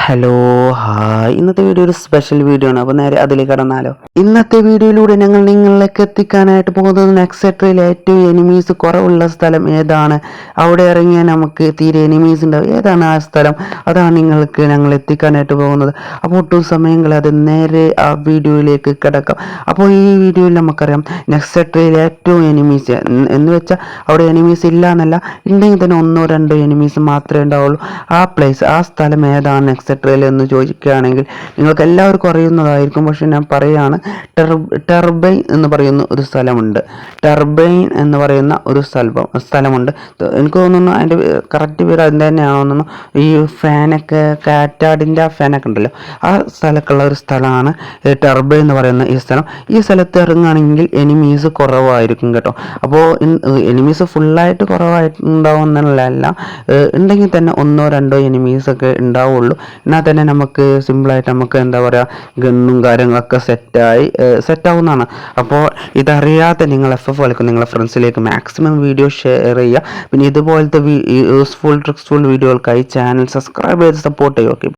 Hello hi. ഇന്നത്തെ video ഒരു special video ആണ്. അപ്പോൾ നേരെ അതിലേക്ക് കടന്നാലോ. ഇന്നത്തെ വീഡിയോയിലൂടെ ഞങ്ങൾ നിങ്ങളിലേക്ക് എത്തിക്കാനായിട്ട് പോകുന്നത് നെക്സട്രയിൽ ഏറ്റവും എനിമീസ് കുറവുള്ള സ്ഥലം ഏതാണ്, അവിടെ ഇറങ്ങിയാൽ നമുക്ക് തീരെ എനിമീസ് ഉണ്ടാവും, ഏതാണ് ആ സ്ഥലം, അതാണ് ഞങ്ങൾ എത്തിക്കാനായിട്ട് പോകുന്നത്. അപ്പോൾ ഒട്ടും സമയം കളയാതെ നേരെ ആ വീഡിയോയിലേക്ക് കിടക്കാം. അപ്പോൾ ഈ വീഡിയോയിൽ നമുക്കറിയാം നെക്സട്രയിൽ ഏറ്റവും എനിമീസ് എന്ന് വെച്ചാൽ അവിടെ എനിമീസ് ഇല്ല എന്നല്ല, ഉണ്ടെങ്കിൽ തന്നെ ഒന്നോ രണ്ടോ എനിമീസ് മാത്രമേ ഉണ്ടാവുള്ളൂ. ആ സ്ഥലം ഏതാണ് എക്സെട്രയിൽ എന്ന് ചോദിക്കുകയാണെങ്കിൽ നിങ്ങൾക്ക് എല്ലാവർക്കും അറിയുന്നതായിരിക്കും. പക്ഷെ ഞാൻ പറയുകയാണ്, ടെർബൈൻ എന്ന് പറയുന്ന ഒരു സ്ഥലമുണ്ട്. സ്ഥലമുണ്ട്. എനിക്ക് തോന്നുന്നു അതിൻ്റെ കറക്റ്റ് പേര് അതിൻ്റെ തന്നെയാണോ തോന്നുന്നു. ഈ ഫാനൊക്കെ കാറ്റാടിൻ്റെ ആ ഫാനൊക്കെ ഉണ്ടല്ലോ, ആ സ്ഥലത്തുള്ള ഒരു സ്ഥലമാണ് ടെർബൈൻ എന്ന് പറയുന്ന ഈ സ്ഥലം. ഈ സ്ഥലത്ത് ഇറങ്ങുകയാണെങ്കിൽ എനിമീസ് കുറവായിരിക്കും കേട്ടോ. അപ്പോൾ എനിമീസ് ഫുള്ളായിട്ട് കുറവായിട്ടുണ്ടാവും എന്നല്ല, ഉണ്ടെങ്കിൽ തന്നെ ഒന്നോ രണ്ടോ എനിമീസൊക്കെ ഉണ്ടാവുള്ളൂ. എന്നാൽ തന്നെ നമുക്ക് സിമ്പിളായിട്ട് നമുക്ക് എന്താ പറയുക, ഗണ്ണും കാര്യങ്ങളൊക്കെ സെറ്റാവുന്നതാണ്. അപ്പോൾ ഇതറിയാതെ നിങ്ങൾ FF കളിക്കും, നിങ്ങളെ ഫ്രണ്ട്സിലേക്ക് മാക്സിമം വീഡിയോ ഷെയർ ചെയ്യുക. പിന്നെ ഇതുപോലത്തെ യൂസ്ഫുൾ ട്രിക്സ്ഫുൾ വീഡിയോകൾക്കായി ചാനൽ സബ്സ്ക്രൈബ് ചെയ്ത് സപ്പോർട്ട് ചെയ്യുക. ഓക്കെ.